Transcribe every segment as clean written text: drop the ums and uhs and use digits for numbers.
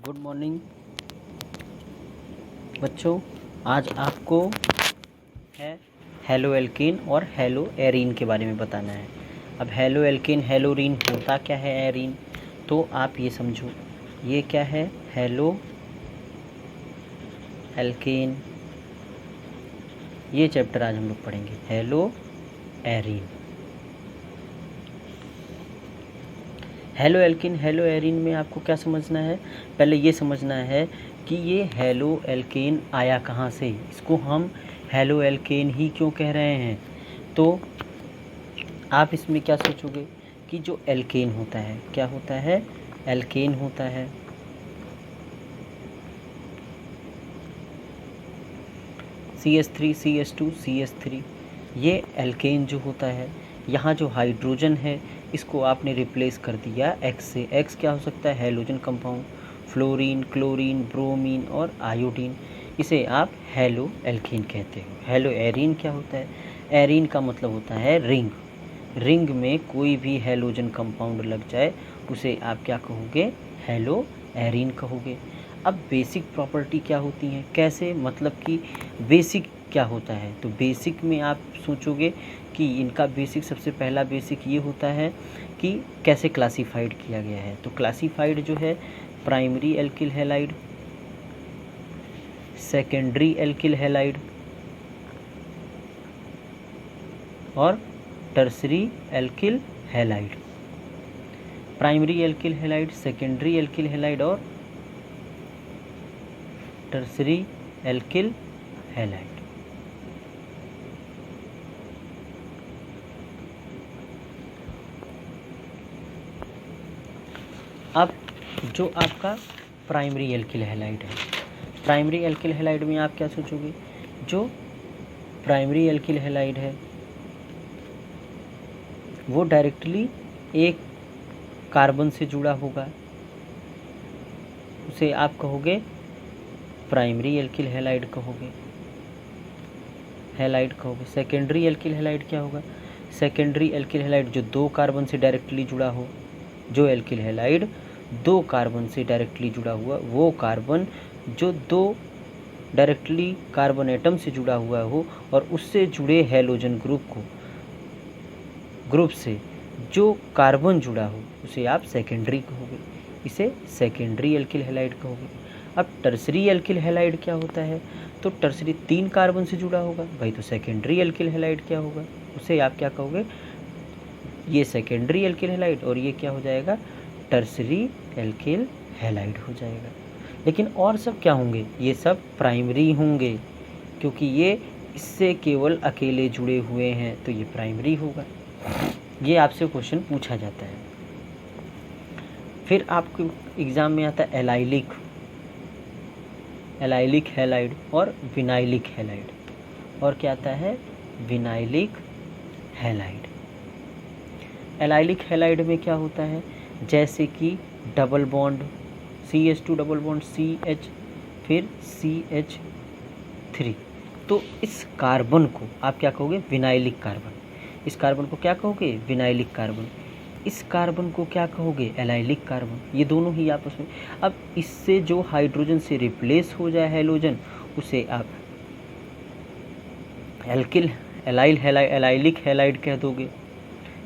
Good morning बच्चों। आज आपको है हेलो एल्केन और हेलो एरीन के बारे में बताना है। अब हेलो एल्केन हेलोरीन होता क्या है एरीन, तो आप ये समझो ये क्या है हेलो एल्केन। ये चैप्टर आज हम लोग पढ़ेंगे hello arene. Halo alkane hello arene में आपको क्या समझना है, पहले ये समझना है कि ये हेलो एल्केन आया कहाँ से, इसको हम हेलो एल्केन ही क्यों कह रहे हैं। तो आप इसमें क्या सोचोगे कि जो एल्केन होता है क्या होता है, एल्केन होता है CH3 CH2 CH3। ये एल्केन जो होता है, यहाँ जो हाइड्रोजन है इसको आपने रिप्लेस कर दिया X से। X क्या हो सकता है, halogen compound, fluorine, chlorine, bromine और आयोडीन। इसे आप हेलो एल्केन कहते हो। हेलो एरीन क्या होता है, एरीन का मतलब होता है रिंग। रिंग में कोई भी हैलोजन कंपाउंड लग जाए उसे आप क्या कहोगे, हेलो एरीन कहोगे। अब बेसिक प्रॉपर्टी क्या होती हैं, कैसे, मतलब कि बेसिक क्या होता है, तो बेसिक में आप सोचोगे कि इनका बेसिक, सबसे पहला बेसिक ये होता है कि कैसे क्लासिफाइड किया गया है। तो क्लासिफाइड जो है primary alkyl halide, secondary alkyl halide और tertiary alkyl halide. Primary alkyl halide, secondary alkyl halide और टर्सरी एल्किल हैलाइड। अब जो आपका प्राइमरी एल्किल हैलाइड है, प्राइमरी एल्किल हैलाइड में आप क्या सोचोगे, जो प्राइमरी एल्किल हैलाइड है वो डायरेक्टली एक कार्बन से जुड़ा होगा, उसे आप कहोगे प्राइमरी एल्किल हैलाइड कहोगे, हैलाइड कहोगे। सेकेंडरी एल्किल हैलाइड क्या होगा, सेकेंडरी एल्किल हैलाइड जो दो कार्बन से डायरेक्टली जुड़ा हो, जो एल्किल हैलाइड दो कार्बन से डायरेक्टली जुड़ा हुआ, वो कार्बन जो दो डायरेक्टली कार्बन एटम से जुड़ा हुआ हो और उससे जुड़े हैलोजन ग्रुप से जो कार्बन जुड़ा हो उसे आप सेकेंडरी कहोगे, इसे सेकेंडरी एल्किल हैलाइड कहोगे। अब टर्सरी एल्किल हैलाइड क्या होता है, तो टर्सरी तीन कार्बन से जुड़ा होगा भाई, तो सेकेंडरी एल्किल हैलाइड क्या होगा, उसे आप क्या कहोगे, ये सेकेंडरी एल्किल हैलाइड और ये क्या हो जाएगा, टर्सरी एल्किल हैलाइड हो जाएगा। लेकिन और सब क्या होंगे, ये सब प्राइमरी होंगे, क्योंकि ये इससे केवल अकेले जुड़े हुए हैं तो ये प्राइमरी होगा। ये आपसे क्वेश्चन पूछा जाता है। फिर आपको एग्ज़ाम में आता है एलाइलिक, एलाइलिक हैलाइड और विनाइलिक हैलाइड, और क्या आता है, विनाइलिक हैलाइड। एलाइलिक हैलाइड में क्या होता है, जैसे कि double bond CH2 double bond CH फिर CH3, तो इस कार्बन को आप क्या कहोगे, विनाइलिक कार्बन। इस कार्बन को क्या कहोगे, विनाइलिक कार्बन। इस कार्बन को क्या कहोगे, एलाइलिक कार्बन। ये दोनों ही आपस में, अब इससे जो हाइड्रोजन से रिप्लेस हो जाए हैलोजन उसे आप एल्किल एलाइलिक हैलाइड कह दोगे।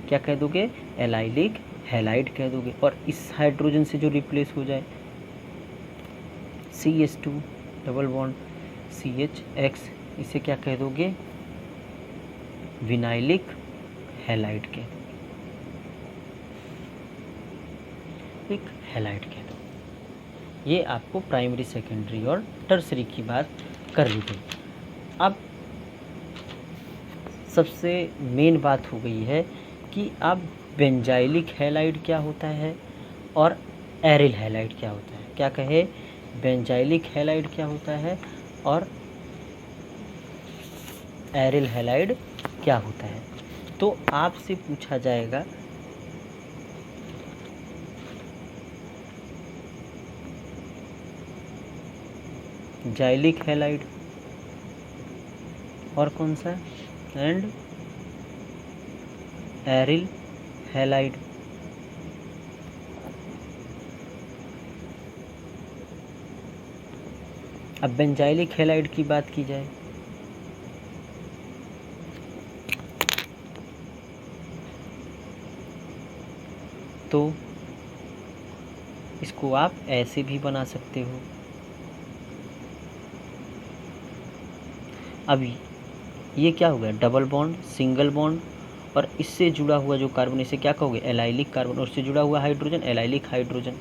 क्या कह दोगे, एलाइलिक हैलाइड कह दोगे। और इस हाइड्रोजन से जो रिप्लेस हो जाए CH2 डबल बॉन्ड CHX, इसे क्या कह दोगे, विनाइलिक हैलाइड कह दोगे, एक हैलाइड कह दो। ये आपको प्राइमरी, सेकेंडरी और टर्सरी की बात कर ली गई। अब सबसे मेन बात हो गई है कि अब बेंजाइलिक हैलाइड क्या होता है और एरिल हैलाइड क्या होता है। क्या कहे, बेंजाइलिक हैलाइड क्या होता है और एरिल हैलाइड क्या होता है। तो आपसे पूछा जाएगा जाइलिक हैलाइड और कौन सा, एंड एरिल हैलाइड। अब बेंजाइलिक हैलाइड की बात की जाए तो इसको आप ऐसे भी बना सकते हो। अभी ये क्या हो गया, डबल बॉन्ड, सिंगल बॉन्ड, और इससे जुड़ा हुआ जो कार्बन इसे क्या कहोगे, एलाइलिक कार्बन, और उससे जुड़ा हुआ हाइड्रोजन एलाइलिक हाइड्रोजन।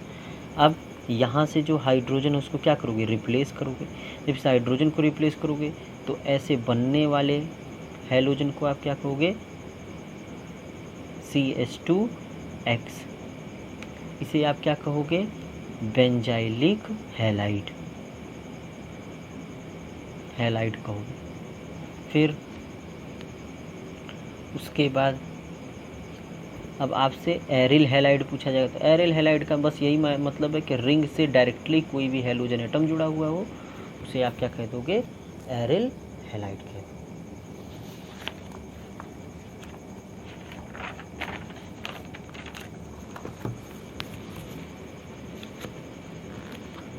अब यहाँ से जो हाइड्रोजन है उसको क्या करोगे, रिप्लेस करोगे। जब इस हाइड्रोजन को रिप्लेस करोगे तो ऐसे बनने वाले हैलोजन को आप क्या कहोगे, CH2X। इसे आप क्या कहोगे, बेंजाइलिक हैलाइड, हैलाइड कहोगे। फिर उसके बाद अब आपसे एरिल हैलाइड पूछा जाएगा, तो एरिल हैलाइड का बस यही मतलब है कि रिंग से डायरेक्टली कोई भी हैलोजन एटम जुड़ा हुआ हो, उसे आप क्या कह दोगे, एरिल हैलाइड कह दोगे।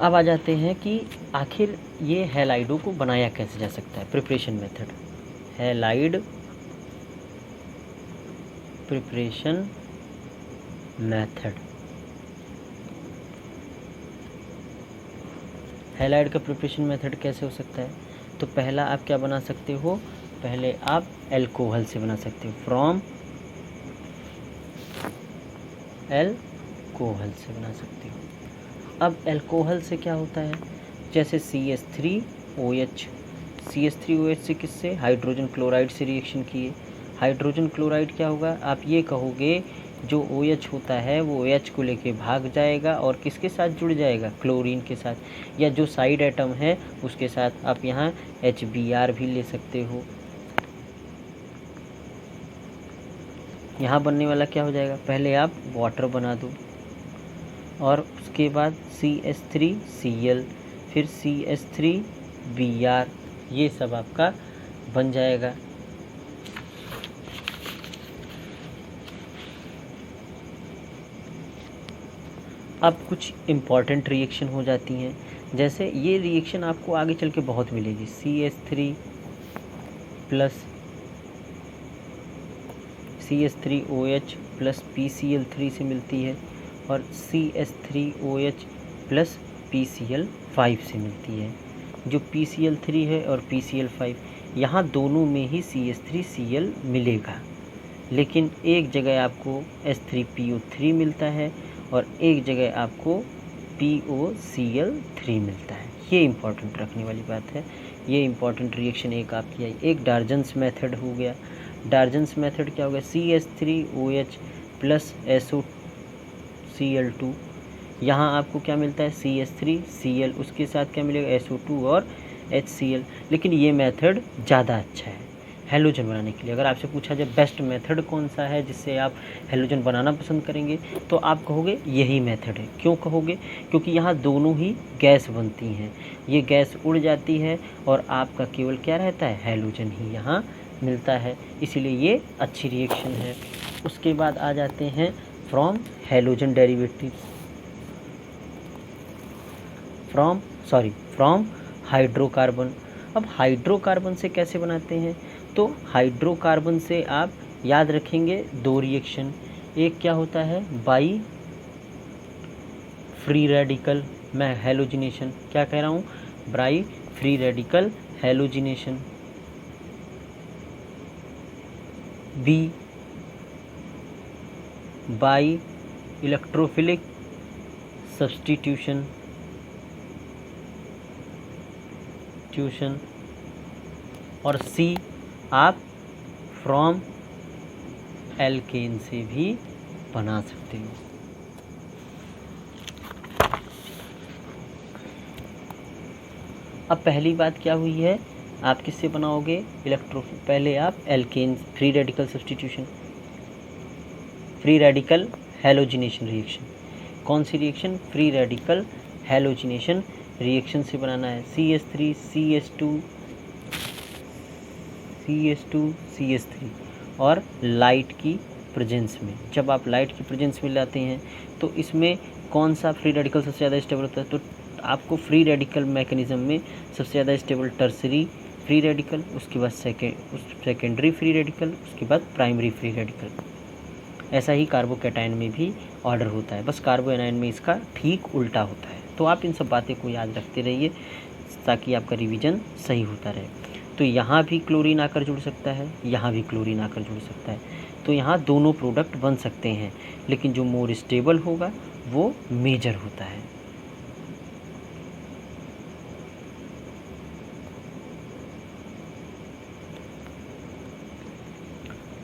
अब आ जाते हैं कि आखिर ये हैलाइडों को बनाया कैसे जा सकता है, preparation method, halide preparation method. Halide का प्रिपरेशन मेथड कैसे हो सकता है, तो पहला आप क्या बना सकते हो, पहले आप एल्कोहल से बना सकते हो, फ्रॉम एल्कोहल से बना सकते हो। अब एल्कोहल से क्या होता है, जैसे CH3OH, CH3OH से किससे, हाइड्रोजन क्लोराइड से रिएक्शन किए। हाइड्रोजन क्लोराइड क्या होगा, आप ये कहोगे जो OH होता है वो OH को लेके भाग जाएगा और किसके साथ जुड़ जाएगा, क्लोरीन के साथ, या जो साइड एटम है उसके साथ। आप यहाँ HBr भी ले सकते हो। यहाँ बनने वाला क्या हो जाएगा, पहले आप वाटर बना दो और उसके बाद CH3Cl, फिर CH3Br, ये सब आपका बन जाएगा। अब कुछ इम्पॉर्टेंट रिएक्शन हो जाती हैं, जैसे ये रिएक्शन आपको आगे चल के बहुत मिलेगी, CH3 plus CH3OH plus PCl3 से मिलती है, और CH3OH प्लस PCl5 से मिलती है। जो PCl3 है और PCl5, यहाँ दोनों में ही CH3Cl मिलेगा, लेकिन एक जगह आपको H3PO3 मिलता है और एक जगह आपको POCl3 मिलता है। ये इम्पॉर्टेंट रखने वाली बात है। ये इम्पॉर्टेंट रिएक्शन एक आपकी आई। एक डार्जन्स मेथड हो गया। डार्जन्स मेथड क्या हो गया, CH3OH प्लस SOCl2, यहाँ आपको क्या मिलता है, CH3Cl, उसके साथ क्या मिलेगा, SO2 और HCl। लेकिन ये मेथड ज़्यादा अच्छा है हैलोजन बनाने के लिए। अगर आपसे पूछा जाए बेस्ट मेथड कौन सा है जिससे आप हैलोजन बनाना पसंद करेंगे, तो आप कहोगे यही मेथड है। क्यों कहोगे, क्योंकि यहाँ दोनों ही गैस बनती हैं, ये गैस उड़ जाती है और आपका केवल क्या रहता है, हैलोजन ही यहाँ मिलता है, इसीलिए ये अच्छी रिएक्शन है। उसके बाद आ जाते हैं from halogen derivatives, from hydrocarbon. अब हाइड्रोकार्बन से कैसे बनाते हैं, तो हाइड्रोकार्बन से आप याद रखेंगे दो रिएक्शन, एक क्या होता है, बाई फ्री रेडिकल, मैं हैलोजिनेशन क्या कह रहा हूँ, by free radical halogenation, B by electrophilic substitution, और सी आप फ्रॉम एल्केन से भी बना सकते हो। अब पहली बात क्या हुई है, आप किससे बनाओगे, पहले आप alkane, free radical substitution, free radical halogenation reaction. कौन सी reaction, free radical halogenation reaction से बनाना है। CH3 CH2 और लाइट की प्रेजेंस में, जब आप लाइट की प्रेजेंस में लाते हैं तो इसमें कौन सा फ्री रेडिकल सबसे ज़्यादा स्टेबल होता है, तो आपको फ्री रेडिकल मैकेनिज्म में सबसे ज़्यादा स्टेबल टर्सरी फ्री रेडिकल, उसके बाद सेकेंडरी फ्री रेडिकल, उसके बाद प्राइमरी फ्री रेडिकल। ऐसा ही कार्बोकैटायन में भी ऑर्डर होता है, बस कार्बोएनायन में इसका ठीक उल्टा होता है। तो आप इन सब बातें को याद रखते रहिए ताकि आपका रिवीजन सही होता रहे। तो यहाँ भी क्लोरीन आकर जुड़ सकता है, यहाँ भी क्लोरीन आकर जुड़ सकता है, तो यहाँ दोनों प्रोडक्ट बन सकते हैं, लेकिन जो मोर स्टेबल होगा वो मेजर होता है।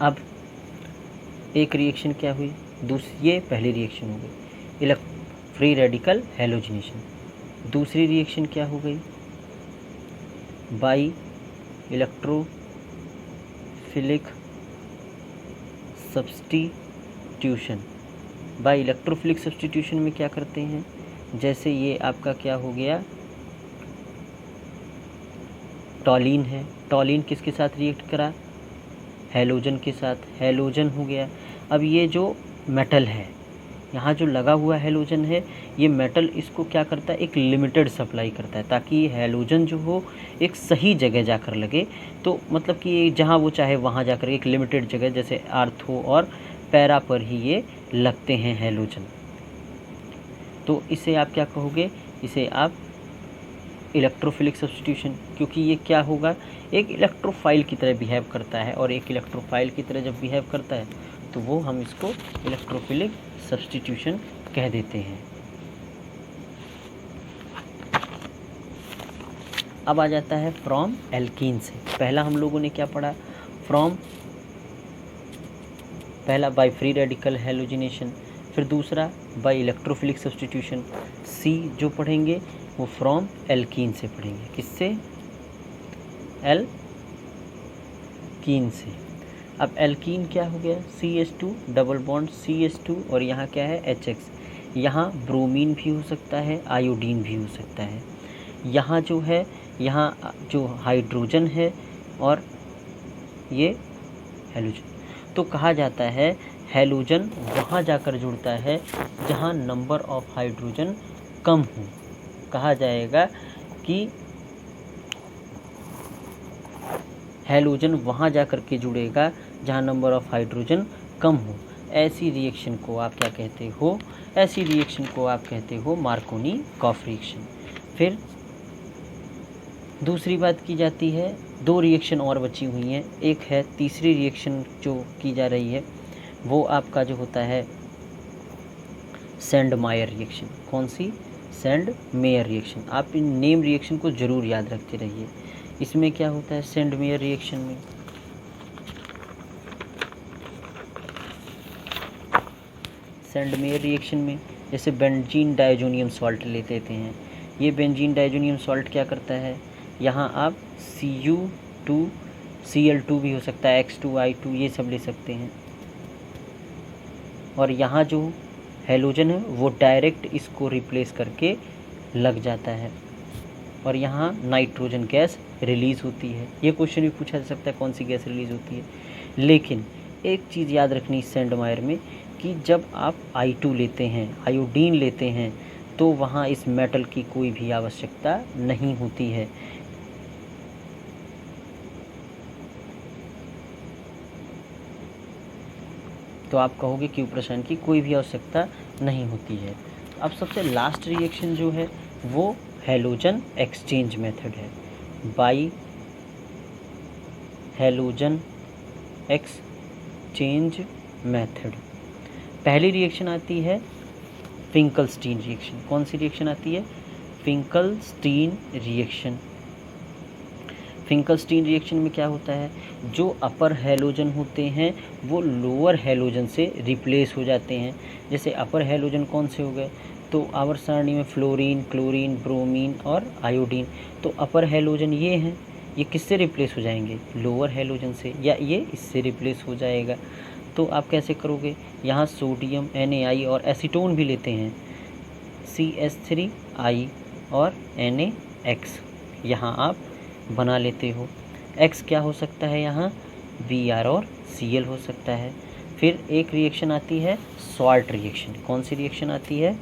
अब एक रिएक्शन क्या हुई, दूसरी, ये पहली रिएक्शन हो गई फ्री रेडिकल हैलोजिनेशन। दूसरी रिएक्शन क्या हो गई, by electrophilic substitution. By electrophilic substitution में क्या करते हैं, जैसे ये आपका क्या हो गया, टॉलिन है, टॉलिन किसके साथ रिएक्ट करा, हैलोजन के साथ, हैलोजन हो गया। अब ये जो मेटल है, यहाँ जो लगा हुआ हैलोजन है, ये मेटल इसको क्या करता है, एक लिमिटेड सप्लाई करता है, ताकि ये हैलोजन जो हो एक सही जगह जाकर लगे। तो मतलब कि जहाँ वो चाहे वहाँ जाकर एक लिमिटेड जगह, जैसे आर्थो और पैरा पर ही ये लगते हैं हैलोजन। तो इसे आप क्या कहोगे, इसे आप इलेक्ट्रोफिलिक सब्स्टिट्यूशन, क्योंकि ये क्या होगा, एक इलेक्ट्रोफाइल की तरह बिहेव करता है, और एक इलेक्ट्रोफाइल की तरह जब बिहेव करता है तो वो हम इसको इलेक्ट्रोफिलिक सब्स्टिट्यूशन कह देते हैं। अब आ जाता है फ्रॉम एल्कीन से। पहला हम लोगों ने क्या पढ़ा, पहला बाय फ्री रेडिकल हैलोजिनेशन, फिर दूसरा बाय इलेक्ट्रोफिलिक सब्स्टिट्यूशन। सी जो पढ़ेंगे वो फ्रॉम एल्कीन से पढ़ेंगे, किससे, एल्कीन से। अब एल्कीन क्या हो गया, CH2 डबल बॉन्ड CH2, और यहाँ क्या है HX। यहाँ ब्रोमीन भी हो सकता है, आयोडीन भी हो सकता है। यहाँ जो है, यहाँ जो हाइड्रोजन है और ये हैलोजन। तो कहा जाता है हैलोजन वहाँ जाकर जुड़ता है जहाँ नंबर ऑफ हाइड्रोजन कम हो। कहा जाएगा कि हैलोजन वहाँ जाकर के जुड़ेगा जहाँ नंबर ऑफ हाइड्रोजन कम हो। ऐसी रिएक्शन को आप क्या कहते हो, ऐसी रिएक्शन को आप कहते हो मार्कोनी-कॉफ रिएक्शन। फिर दूसरी बात की जाती है, दो रिएक्शन और बची हुई हैं। एक है तीसरी रिएक्शन जो की जा रही है, वो आपका जो होता है सेंडमायर रिएक्शन। कौन सी, सेंडमेयर रिएक्शन। आप इन नेम रिएक्शन को ज़रूर याद रखते रहिए। इसमें क्या होता है सेंडमेयर रिएक्शन में, सेंडमेयर रिएक्शन में जैसे बेंजीन डाइजोनियम सॉल्ट ले लेते हैं। ये बेंजीन डाइजोनियम सॉल्ट क्या करता है, यहाँ आप Cu2 Cl2 भी हो सकता है, X2I2 ये सब ले सकते हैं। और यहाँ जो हैलोजन है वो डायरेक्ट इसको रिप्लेस करके लग जाता है, और यहाँ नाइट्रोजन गैस रिलीज़ होती है। ये क्वेश्चन भी पूछा जा सकता है कौन सी गैस रिलीज़ होती है। लेकिन एक चीज़ याद रखनी सेंडमायर में, कि जब आप I2 लेते हैं, आयोडीन लेते हैं, तो वहाँ इस मेटल की कोई भी आवश्यकता नहीं होती है। तो आप कहोगे कि उपरसायन की कोई भी आवश्यकता नहीं होती है। अब सबसे लास्ट रिएक्शन जो है वो हैलोजन एक्सचेंज मेथड है, बाई हैलोजन एक्सचेंज मेथड। पहली रिएक्शन आती है फिंकलस्टीन रिएक्शन। कौन सी रिएक्शन आती है, फिंकलस्टीन रिएक्शन। फिंकलस्टीन रिएक्शन में क्या होता है, जो अपर हैलोजन होते हैं वो लोअर हैलोजन से रिप्लेस हो जाते हैं। जैसे अपर हैलोजन कौन से हो गए, तो आवर्त सारणी में फ्लोरीन, क्लोरीन, ब्रोमीन और आयोडीन। तो अपर हैलोजन ये हैं, ये किससे रिप्लेस हो जाएंगे, लोअर हैलोजन से, या ये इससे रिप्लेस हो जाएगा। तो आप कैसे करोगे, यहाँ सोडियम Na और एसीटोन भी लेते हैं, CH3I और NaX यहाँ आप बना लेते हो। X क्या हो सकता है, यहाँ Br और Cl हो सकता है। फिर एक रिएक्शन आती है सॉल्ट रिएक्शन। कौन सी रिएक्शन आती है,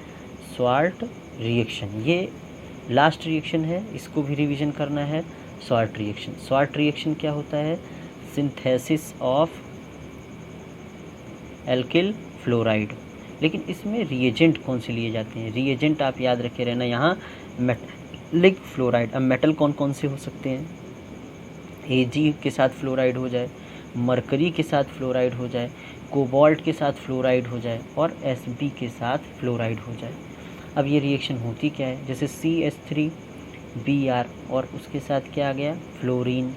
सॉल्ट रिएक्शन। ये लास्ट रिएक्शन है, इसको भी रिवीजन करना है, सॉर्ट रिएक्शन। सॉर्ट रिएक्शन क्या होता है? Synthesis of alkyl fluoride. लेकिन इसमें रिएजेंट कौन से लिए जाते हैं? रिएजेंट आप याद रखे रहना यहाँ मेटलिक फ्लोराइड। अब मेटल कौन कौन से हो सकते हैं? Ag के साथ फ्लोराइड हो जाए, मरकरी के साथ फ्लोराइड हो जाए, कोबाल्ट के साथ फ्लोराइड हो जाए और Sb के साथ फ्लोराइड हो जाए। अब ये रिएक्शन होती क्या है? जैसे CH3Br और उसके साथ क्या आ गया? फ्लोरीन।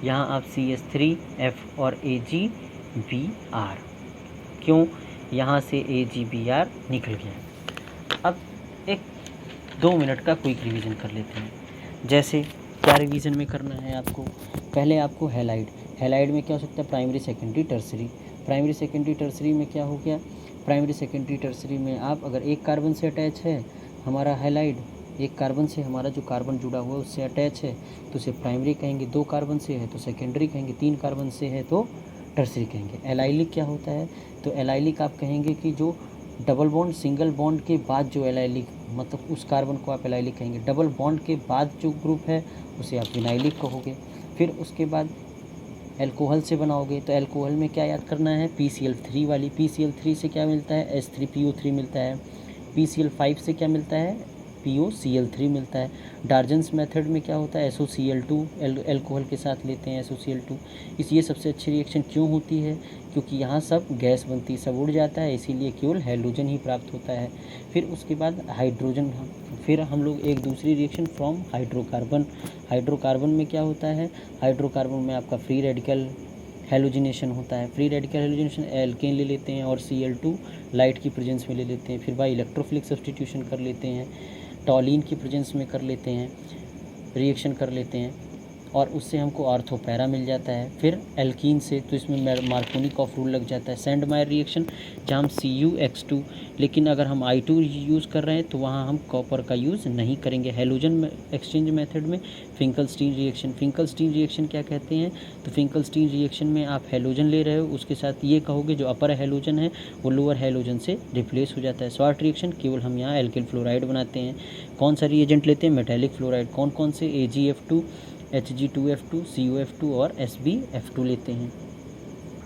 यहाँ आप CH3F और AgBr। क्यों? यहाँ से AgBr निकल गया। अब एक 2 मिनट का क्विक रिवीजन कर लेते हैं। जैसे क्या रिवीजन में करना है आपको? पहले आपको हैलाइड में क्या हो सकता है? Primary secondary tertiary. Primary secondary tertiary में क्या हो गया? प्राइमरी सेकेंडरी टर्सरी में आप अगर एक कार्बन से अटैच है हमारा हैलाइड, एक कार्बन से हमारा जो कार्बन जुड़ा हुआ है उससे अटैच है तो उसे प्राइमरी कहेंगे, 2 कार्बन से है तो सेकेंडरी कहेंगे, 3 कार्बन से है तो टर्सरी कहेंगे। एलाइलिक क्या होता है? तो एलाइलिक आप कहेंगे कि जो डबल बॉन्ड सिंगल बॉन्ड के बाद जो एलाइलिक, मतलब उस कार्बन को आप एलाइलिक कहेंगे। डबल बॉन्ड के बाद जो ग्रुप है उसे आप विनाइलिक कहोगे। फिर उसके बाद एल्कोहल से बनाओगे तो एल्कोहल में क्या याद करना है? PCl3 वाली। PCl3 से क्या मिलता है? H3PO3 मिलता है। PCl5 से क्या मिलता है? POCl3 मिलता है। डार्जन्स मेथड में क्या होता है? SOCl2 एल्कोहल के साथ लेते हैं SOCl2। ये सबसे अच्छी रिएक्शन क्यों होती है? क्योंकि यहाँ सब गैस बनती, सब उड़ जाता है, इसीलिए केवल हैलोजन ही प्राप्त होता है। फिर उसके बाद हाइड्रोजन, फिर हम लोग एक दूसरी रिएक्शन फ्रॉम हाइड्रोकार्बन। हाइड्रोकार्बन में क्या होता है? हाइड्रोकार्बन में आपका फ्री रेडिकल हेलोजिनेशन होता है। फ्री रेडिकल हेलोजिनेशन एल्केन ले लेते हैं और Cl2 लाइट की प्रेजेंस में ले लेते हैं। फिर बाई इलेक्ट्रोफिलिक सब्सटीट्यूशन कर लेते हैं, टॉलिन की प्रेजेंस में कर लेते हैं, रिएक्शन कर लेते हैं और उससे हमको ऑर्थोपैरा मिल जाता है। फिर एल्कीन से तो इसमें मार्कोनिकॉफ रूल लग जाता है। सेंडमायर रिएक्शन जहाँ हम CuX2, लेकिन अगर हम I2 यूज़ कर रहे हैं तो वहाँ हम कॉपर का यूज़ नहीं करेंगे। हेलोजन एक्सचेंज मेथड में फिंकलस्टीन रिएक्शन। फिंकलस्टीन रिएक्शन क्या कहते हैं? तो फिंकलस्टीन रिएक्शन में आप हेलोजन ले रहे हो, उसके साथ ये कहोगे जो अपर हेलोजन है वो लोअर हेलोजन से रिप्लेस हो जाता है। सॉर्ट रिएक्शन केवल हम यहाँ एल्किल फ्लोराइड बनाते हैं। कौन सा रिएजेंट लेते हैं? Metallic fluoride. कौन कौन से? AgF2, Hg2F2, CuF2 और SbF2 लेते हैं।